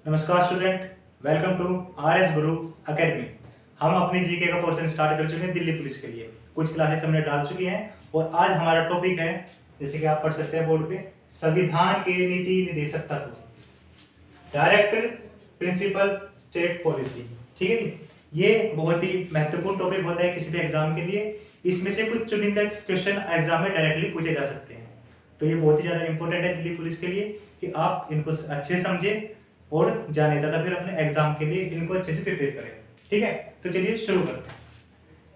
नमस्कार student, welcome to RS Guru academy. हम अपनी जीके का पोर्शन स्टार्ट कर चुके हैं दिल्ली पुलिस के लिए। कुछ क्लासेस हमने डाल चुकी हैं और आज हमारा टॉपिक है, जैसे कि आप पढ़ सकते हैं बोर्ड पे, संविधान के नीति निर्देशक तत्व, डायरेक्टिव प्रिंसिपल स्टेट पॉलिसी। ठीक है जी, ये बहुत ही महत्वपूर्ण टॉपिक होता है किसी भी एग्जाम के लिए। इसमें से कुछ चुनिंदा क्वेश्चन एग्जाम में डायरेक्टली पूछे जा सकते हैं, तो ये बहुत ही ज़्यादा इंपॉर्टेंट है दिल्ली पुलिस के लिए कि आप इनको अच्छे समझें और जाने तथा फिर अपने एग्जाम के लिए इनको अच्छे से प्रिपेयर करें। ठीक है, तो चलिए शुरू करते हैं।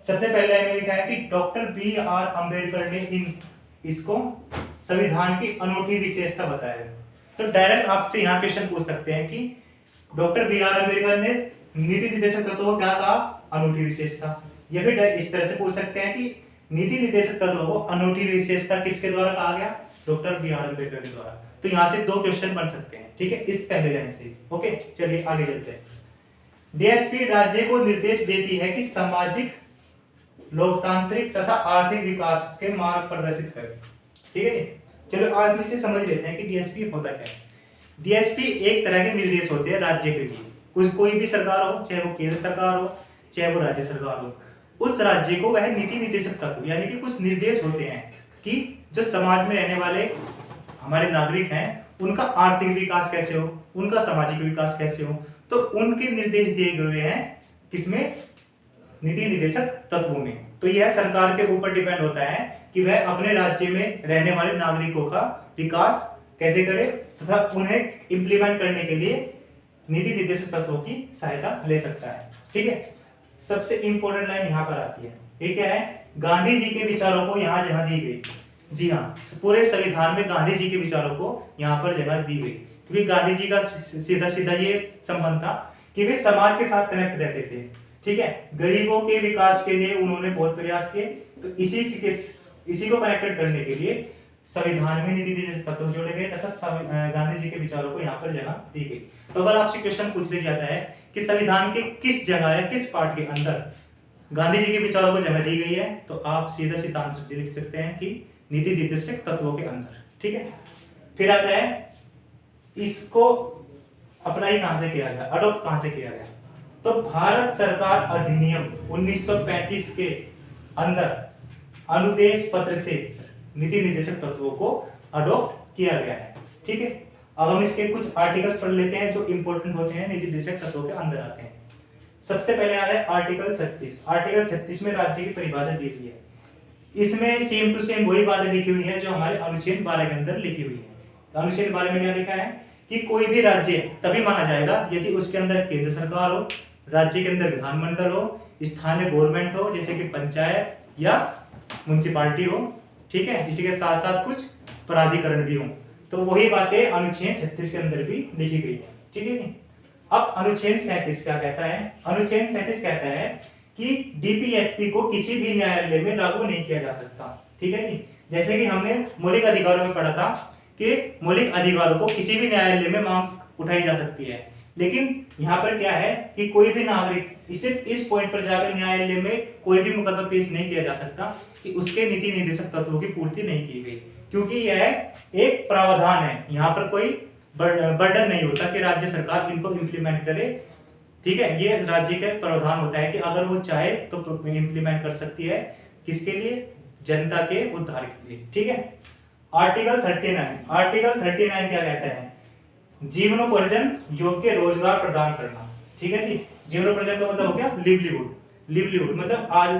सबसे पहले लाइन में लिखा है कि डॉक्टर बी आर अम्बेडकर ने इसको संविधान की अनूठी विशेषता बताया है। तो डायरेक्ट आपसे यहाँ क्वेश्चन पूछ सकते हैं कि डॉक्टर बी आर अम्बेडकर ने नीति निर्देशक तत्वों को क्या कहा, अनूठी विशेषता। या फिर इस तरह से पूछ सकते हैं कि नीति निर्देशक तत्वों को अनूठी विशेषता किसके द्वारा कहा गया, डॉक्टर बी आर अम्बेडकर के द्वारा। तो यहाँ से दो क्वेश्चन बन सकते हैं। ठीक है, इस पहले लाइन से। ओके, चलिए आगे चलते हैं। डीएसपी राज्य को निर्देश देती है कि सामाजिक, लोकतांत्रिक तथा आर्थिक विकास के मार्ग प्रदर्शित करें। ठीक है, चलो आज इसे समझ लेते हैं कि डीएसपी होता क्या है। डीएसपी एक तरह के निर्देश होते हैं राज्य के लिए। कोई भी सरकार हो, चाहे वो केंद्र सरकार हो चाहे वो राज्य सरकार हो, उस राज्य को वह नीति निर्देशक तत्व यानी कि कुछ निर्देश होते हैं कि जो समाज में रहने वाले हमारे नागरिक हैं उनका आर्थिक विकास कैसे हो, उनका सामाजिक विकास कैसे हो, तो उनके निर्देश दिए गए हैं किसमें, नीति निर्देशक तत्वों में। तो यह सरकार के ऊपर डिपेंड होता है कि वह अपने राज्य में रहने वाले नागरिकों का विकास कैसे करे तथा उन्हें इंप्लीमेंट करने के लिए नीति निर्देशक तत्वों की सहायता ले सकता है। ठीक है, सबसे इंपॉर्टेंट लाइन यहाँ पर आती है, ये क्या है, गांधी जी के विचारों को यहाँ जगह दी गई। जी हाँ, पूरे संविधान में गांधी जी के विचारों को यहाँ पर जगह दी गई, क्योंकि गांधी जी का सीधा सीधा ये संबंध था कि वे समाज के साथ कनेक्ट रहते थे। ठीक है, गरीबों के विकास के लिए उन्होंने बहुत प्रयास किए, तो इसी को कनेक्टेड करने के लिए संविधान में नीति निर्देशक तत्व जोड़े गए तथा गांधी जी के विचारों को यहाँ पर जगह दी गई। तो अगर आपसे क्वेश्चन पूछ लिया जाता है कि संविधान के किस जगह या किस पार्ट के अंदर गांधी जी के विचारों को जगह दी गई है, तो आप सीधा सीधा आंसर लिख सकते हैं कि नीति निर्देशक तत्वों के अंदर। ठीक है, फिर आता है इसको अप्लाई कहां से किया गया, अडॉप्ट कहां से किया गया। तो भारत सरकार अधिनियम 1935 के अंदर अनुदेश पत्र से नीति निर्देशक तत्वों को अडॉप्ट किया गया है। ठीक है, अब हम इसके कुछ आर्टिकल्स पढ़ लेते हैं जो इंपॉर्टेंट होते हैं, नीति निर्देशक तत्वों के अंदर आते हैं। सबसे पहले आता है आर्टिकल 36। आर्टिकल 36 में राज्य की परिभाषा दी हुई है। इसमें सेम टू सेम वही बातें लिखी हुई है जो हमारे अनुच्छेद 12 के अंदर लिखी हुई है। अनुच्छेद 12 में क्या लिखा है कि कोई भी राज्य तभी माना जाएगा यदि उसके अंदर केंद्र सरकार हो, राज्य के अंदर विधानमंडल हो, स्थानीय गवर्नमेंट हो जैसे कि पंचायत या म्युनिसिपालिटी हो। ठीक है, इसी के साथ साथ कुछ प्राधिकरण भी हो। तो वही बातें अनुच्छेद 36 के अंदर भी लिखी गई है। ठीक है जी, अब अनुच्छेद 37 क्या कहता है। अनुच्छेद 37 कहता है कि डीपीएसपी को किसी भी न्यायालय में लागू नहीं किया जा सकता। ठीक है जी, जैसे कि हमने मौलिक अधिकारों में पढ़ा था कि मौलिक अधिकारों को किसी भी न्यायालय में मांग उठाई जा सकती है, लेकिन यहाँ पर क्या है कि कोई भी नागरिक सिर्फ इस पॉइंट पर जाकर न्यायालय में कोई भी मुकदमा पेश नहीं किया जा सकता कि उसके नीति निर्देशक तत्वों की पूर्ति नहीं की गई, क्योंकि यह एक प्रावधान है। यहाँ पर कोई बर्डन नहीं होता कि राज्य सरकार इनको इंप्लीमेंट करे। ठीक है, ये राज्य का प्रावधान होता है कि अगर वो चाहे तो इंप्लीमेंट कर सकती है, किसके लिए, जनता के उद्धार के लिए। ठीक है, आर्टिकल 39। आर्टिकल 39 क्या कहता है, जीवनोपार्जन योग्य रोजगार प्रदान करना। ठीक है जी, जीवनोपार्जन का मतलब हो गया लिवलीहुड। लिवलीहुड मतलब आज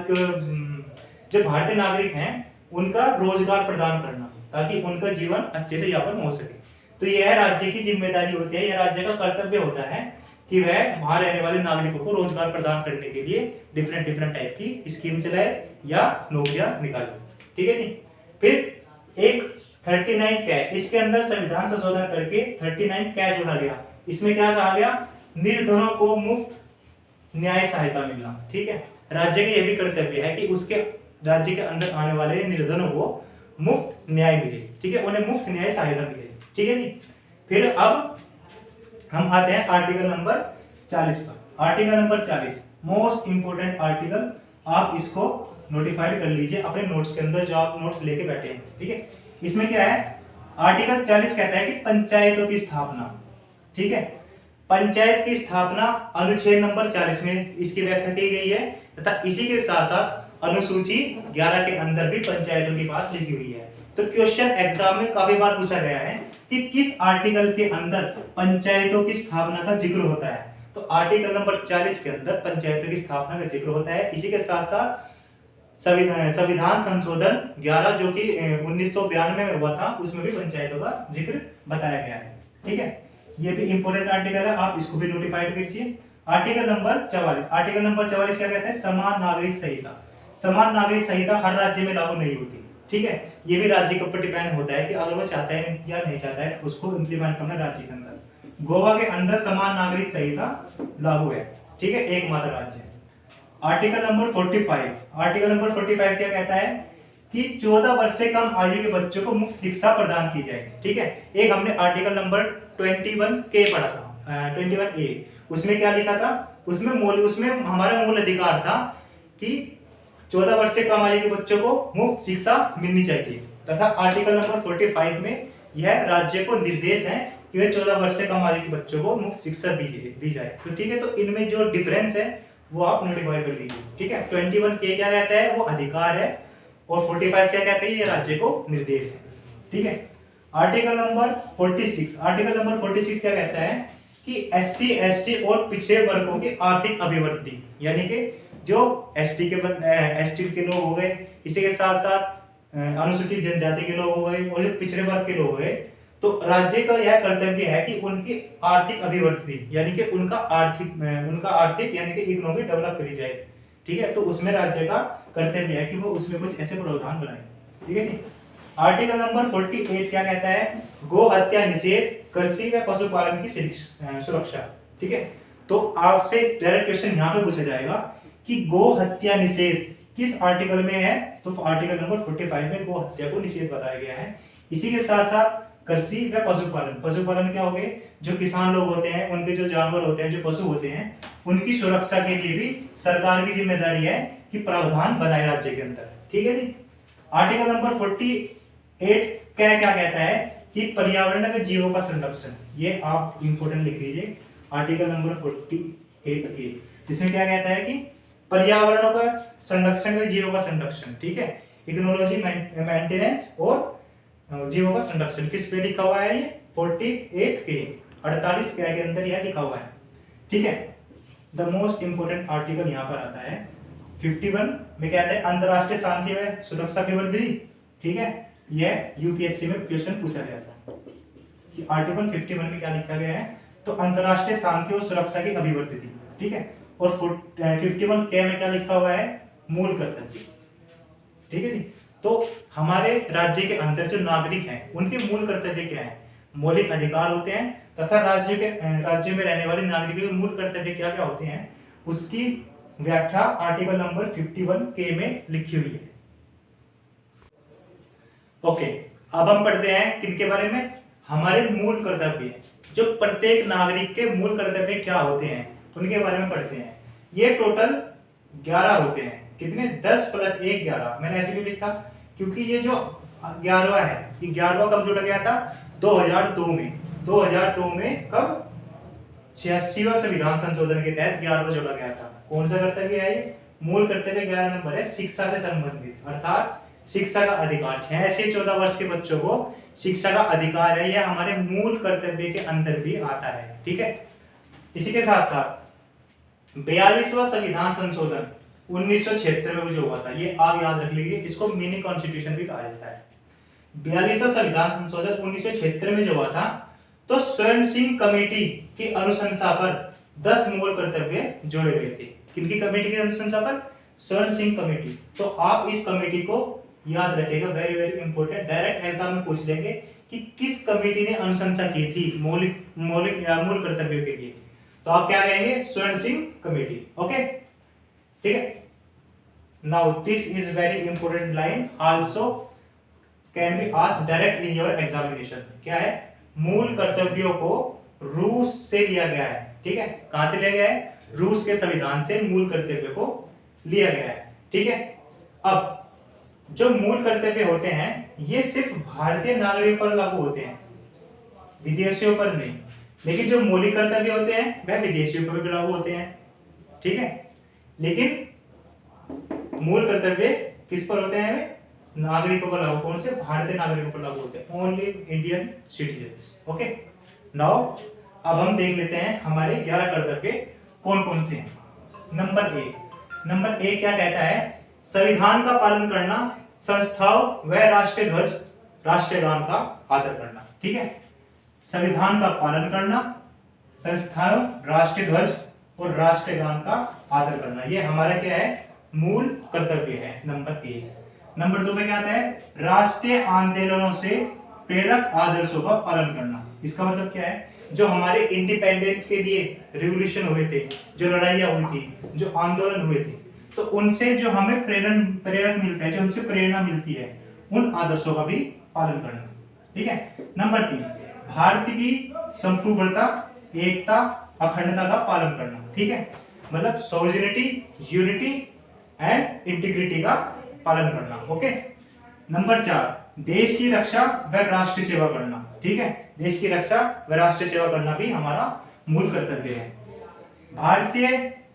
जो भारतीय नागरिक हैं उनका रोजगार प्रदान करना ताकि उनका जीवन अच्छे से यापन हो सके। तो यह राज्य की जिम्मेदारी होती है, यह राज्य का कर्तव्य होता है कि वह वहां रहने वाले नागरिकों को रोजगार प्रदान करने के लिए डिफरेंट टाइप की स्कीम चलाए या नौकरियां निकाले। ठीक है जी, फिर एक 39 क्या है, इसके अंदर संविधान संशोधन करके 39 क्या जोड़ा गया। इसमें क्या कहा गया, निर्धनों को मुफ्त न्याय सहायता मिलना। ठीक है, राज्य का यह भी कर्तव्य है कि उसके राज्य के अंदर आने वाले निर्धनों को मुफ्त न्याय मिले। ठीक है, उन्हें मुफ्त न्याय सहायता मिले। ठीक है जी, फिर अब हम आते हैं आर्टिकल नंबर 40 पर। Article number 40 most important article, आप इसको नोटिफाइड कर लीजिए अपने नोट्स के अंदर जो आप नोट्स लेके बैठे हैं। ठीक है, इसमें क्या है, आर्टिकल 40 कहता है कि पंचायतों की स्थापना। ठीक है, पंचायत की स्थापना अनुच्छेद नंबर 40 में इसकी व्याख्या की गई है, तथा इसी के साथ साथ अनुसूची 11 के अंदर भी पंचायतों की बात लिखी हुई है। तो क्वेश्चन एग्जाम में काफी बार पूछा गया है कि किस आर्टिकल के अंदर पंचायतों की स्थापना का जिक्र होता है। तो आर्टिकल नंबर 40 के अंदर पंचायतों की स्थापना का जिक्र होता है। इसी के साथ साथ संविधान संशोधन 11 जो कि 1992 में हुआ था, उसमें भी पंचायतों का जिक्र बताया गया है। ठीक है, ये भी इंपॉर्टेंट आर्टिकल है, आप इसको भी नोटिफाइड कीजिए। आर्टिकल नंबर 44, आर्टिकल नंबर 44 क्या कहता है? समान नागरिक संहिता। समान नागरिक संहिता हर राज्य में लागू नहीं होती। ठीक है, ये भी राज्य के ऊपर डिपेंड होता है कि अगर वो चाहता है या नहीं चाहता है उसको इम्प्लीमेंट करना राज्य के अंदर। गोवा के अंदर समान नागरिक संहिता लागू है। ठीक है, एकमात्र राज्य है। आर्टिकल नंबर 45, आर्टिकल नंबर 45 क्या कहता है कि 14 वर्ष से कम आयु के बच्चों को मुफ्त शिक्षा प्रदान की जाएगी। ठीक है, एक हमने आर्टिकल नंबर 21 के पढ़ा था, 21 ए, उसमें क्या लिखा था? उसमें हमारा मूल अधिकार था कि 14 वर्ष से कम आयु के बच्चों को मुफ्त शिक्षा मिलनी चाहिए, तथा आर्टिकल नंबर 45 में यह राज्य को निर्देश है कि वे 14 वर्ष से कम आयु के बच्चों को मुफ्त शिक्षा दी जाए। तो ठीक है, तो इनमें जो डिफरेंस है वो आप नोटिफाई कर लीजिए। ठीक है, 21 के क्या कहता है? वो अधिकार है, और 45 क्या कहते हैं? ये राज्य को निर्देश है। ठीक है, आर्टिकल नंबर 46, आर्टिकल नंबर 46 क्या कहता है कि SC ST और पिछड़े वर्गों की आर्थिक अभिवृद्धि, यानी कि जो ST के लोग हो गए, इसी के साथ साथ अनुसूचित जनजाति के लोग हो गए, और जो पिछड़े वर्ग के लोग हो गए, तो राज्य का यह कर्तव्य है कि उनकी आर्थिक अभिवृद्धि, यानी कि उनका आर्थिक यानी कि इकोनॉमी डेवलप करी जाए। ठीक है, तो उसमें राज्य का कर्तव्य है कि वो उसमें कुछ ऐसे प्रावधान बनाए। ठीक है जी। आर्टिकल नंबर 48 क्या कहता है? गो हत्या निषेध, कृषि व पशुपालन की सुरक्षा। ठीक है, तो आपसे डायरेक्ट क्वेश्चन यहाँ पे पूछा जाएगा कि गो हत्या निषेध किस आर्टिकल में है? तो आर्टिकल नंबर 45 में गो हत्या को निषेध बताया गया है। इसी के साथ साथ कृषि व पशुपालन, पशुपालन क्या हो गए? जो किसान लोग होते हैं, उनके जो जानवर होते हैं, जो पशु होते हैं, उनकी सुरक्षा के लिए भी सरकार की जिम्मेदारी है कि प्रावधान बनाए राज्य के अंदर। ठीक है जी। आर्टिकल नंबर 48 क्या कहता है कि पर्यावरण व जीवों का संरक्षण, ये आप इंपोर्टेंट लिख लीजिए। आर्टिकल नंबर 48 के, जिसमें क्या कहता है कि पर्यावरण का संरक्षण व जीवों का संरक्षण। ठीक है, इकोलॉजी मेंटेनेंस और जीवों का संरक्षण किस पे लिखा हुआ है? ये 48 के 48 के अंदर यह लिखा हुआ है। ठीक है, द मोस्ट इंपोर्टेंट आर्टिकल यहाँ पर आता है 51 में क्या आता है? अंतरराष्ट्रीय शांति व सुरक्षा की वृद्धि। ठीक है, यह यूपीएससी में क्वेश्चन पूछा गया था कि आर्टिकल 51 में क्या लिखा गया है? तो अंतरराष्ट्रीय शांति और सुरक्षा की अभिवृद्धि। ठीक है, और 51 के में क्या लिखा हुआ है? मूल कर्तव्य। ठीक है जी। तो हमारे राज्य के अंदर जो नागरिक हैं उनके मूल कर्तव्य क्या है? मौलिक अधिकार होते हैं, तथा राज्य में रहने वाले नागरिकों के मूल कर्तव्य क्या क्या होते हैं, उसकी व्याख्या आर्टिकल नंबर 51 के में लिखी हुई है। ओके, अब हम पढ़ते हैं किनके बारे में? हमारे मूल कर्तव्य, जो प्रत्येक नागरिक के मूल कर्तव्य क्या होते हैं उनके बारे में पढ़ते हैं। ये टोटल 11 होते हैं। कितने? 10 + 1 11। मैंने ऐसे क्यों लिखा? क्योंकि ये जो 11वां है, ये 11वां कब जोड़ा गया था? 2002 में। 2002 में कब? 86वां संविधान संशोधन के तहत 11वां जोड़ा गया था। कौन सा कर्तव्य है ये? मूल कर्तव्य 11 नंबर है, शिक्षा से संबंधित, अर्थात शिक्षा का अधिकार। 6 से 14 वर्ष के बच्चों को शिक्षा का अधिकार है, यह हमारे मूल कर्तव्य के अंदर भी आता है। ठीक है, इसी के साथ साथ 42वां संविधान संशोधन 1976 में जो हुआ था, ये आप याद रख लीजिए, इसको मिनी कॉन्स्टिट्यूशन भी कहा जाता है। 42वां संविधान संशोधन 1976 में जो हुआ था, तो स्वर्ण सिंह कमेटी की अनुशंसा पर 10 मूल कर्तव्य जोड़े गए थे। किनकी कमेटी की अनुशंसा पर? स्वर्ण सिंह कमेटी। तो आप इस कमेटी को याद रखिएगा, very very important. Direct exam में पूछ लेंगे कि किस कमेटी ने अनुशंसा की थी मूल कर्तव्यों के लिए, तो आप क्या कहेंगे? स्वर्ण सिंह कमेटी। ओके, ठीक है। Now this is very important line, also can be asked direct in your examination. क्या है? मूल कर्तव्यों को रूस से लिया गया है। ठीक है, कहां से लिया गया है? रूस के संविधान से मूल कर्तव्य को लिया गया है। ठीक है, अब जो मूल कर्तव्य होते हैं ये सिर्फ भारतीय नागरिकों पर लागू होते हैं, विदेशियों पर नहीं। लेकिन जो मौलिक कर्तव्य होते हैं वह विदेशियों पर भी लागू होते हैं, ठीक है। लेकिन मूल कर्तव्य किस पर होते हैं? नागरिकों पर लागू। कौन से? भारतीय नागरिकों पर लागू होते हैं, only Indian citizens. Okay, now अब हम देख लेते हैं हमारे 11 कर्तव्य कौन कौन से हैं। नंबर ए क्या कहता है? संविधान का पालन करना, संस्थाओं व राष्ट्रीय ध्वज राष्ट्रगान का आदर करना, ठीक है। संविधान का पालन करना, संस्थाओं, राष्ट्रीय ध्वज और राष्ट्रगान का आदर करना, ये हमारा क्या है? मूल कर्तव्य है, नंबर ए। नंबर 2 में क्या आता है? राष्ट्रीय आंदोलनों से प्रेरक आदर्शों का पालन करना। इसका मतलब क्या है? जो हमारे इंडिपेंडेंट के लिए रिवॉल्यूशन हुए थे, जो लड़ाइयाँ हुई थी, जो आंदोलन हुए थे, तो उनसे जो हमें प्रेरक मिलता है, जो हमसे प्रेरणा मिलती है, उन आदर्शों का भी पालन करना, ठीक है। नंबर 3, भारत की संप्रभुता, एकता, अखंडता का पालन करना, ठीक है। मतलब सॉवरेनिटी, यूनिटी एंड इंटीग्रिटी का पालन करना, ओके। नंबर 4, देश की रक्षा व राष्ट्र सेवा करना, ठीक है। देश की रक्षा व राष्ट्र सेवा करना भी हमारा मूल कर्तव्य है। भारतीय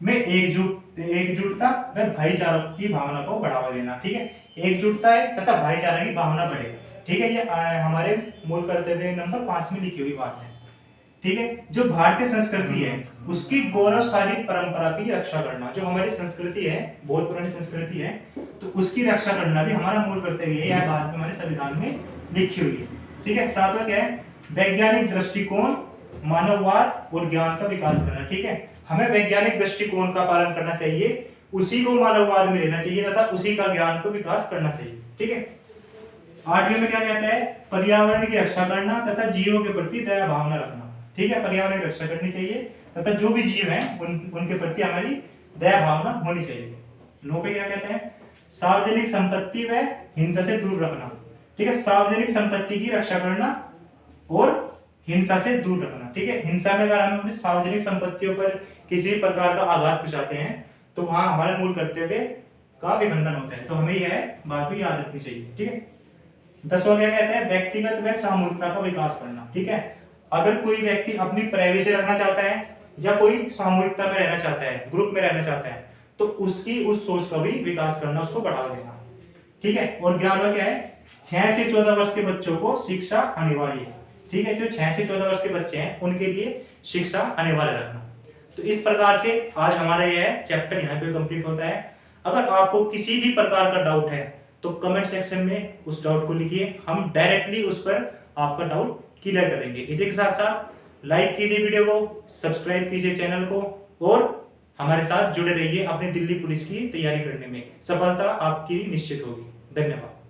में एकजुटता व भाईचारा की भावना को बढ़ावा देना, ठीक है। एकजुटता है तथा भाईचारा की भावना बढ़े, ठीक है। ये हमारे मूल कर्तव्य नंबर 5 में लिखी हुई बात है, ठीक है। जो भारतीय संस्कृति है उसकी गौरवशाली परंपरा की रक्षा करना, जो हमारी संस्कृति है, बहुत पुरानी संस्कृति है, तो उसकी रक्षा करना भी हमारा मूल कर्तव्य है। यह बात हमारे संविधान में लिखी हुई है, ठीक है। सातवां क्या है? वैज्ञानिक दृष्टिकोण, मानववाद और ज्ञान का विकास करना, ठीक है। हमें वैज्ञानिक दृष्टिकोण का पालन करना चाहिए, उसी को मानववाद में लेना चाहिए तथा उसी का ज्ञान को विकास करना चाहिए, ठीक है। 8वें में क्या कहता है? पर्यावरण की रक्षा करना तथा जीवों के प्रति दया भावना रखना, ठीक है। पर्यावरण की रक्षा करनी चाहिए तथा जो भी जीव हैं उनके प्रति हमारी दया भावना होनी चाहिए। 9 पे क्या कहते हैं? सार्वजनिक संपत्ति व हिंसा से दूर रखना, ठीक है। सार्वजनिक संपत्ति की रक्षा करना और हिंसा से दूर रखना, ठीक है। हिंसा में अगर हम अपनी सार्वजनिक संपत्तियों पर किसी प्रकार का आघात पहुंचाते हैं तो वहां हमारे मूल कर्तव्य का विखंडन होता है, तो हमें यह बात भी याद रखनी चाहिए, ठीक है। 10वां क्या कहते हैं? व्यक्तिगत व सामूहिकता का विकास करना, ठीक है। अगर कोई व्यक्ति अपनी प्राइवेसी रखना चाहता है या कोई सामूहिकता में रहना चाहता है, ग्रुप में रहना चाहता है, तो उसकी उस सोच का भी विकास करना, उसको बढ़ावा देना, ठीक है। और 11वां क्या है? 6 से 14 वर्ष के बच्चों को शिक्षा अनिवार्य है, ठीक है। जो 6 से 14 वर्ष के बच्चे हैं उनके लिए शिक्षा अनिवार्य रखना। तो इस प्रकार से आज हमारा यह चैप्टर यहाँ पे कंप्लीट होता है। अगर आपको किसी भी प्रकार का डाउट है तो कमेंट सेक्शन में उस डाउट को लिखिए, हम डायरेक्टली उस पर आपका डाउट क्लियर करेंगे। इसी के साथ साथ लाइक कीजिए वीडियो को, सब्सक्राइब कीजिए चैनल को और हमारे साथ जुड़े रहिए अपनी दिल्ली पुलिस की तैयारी करने में। सफलता आपकी निश्चित होगी। धन्यवाद।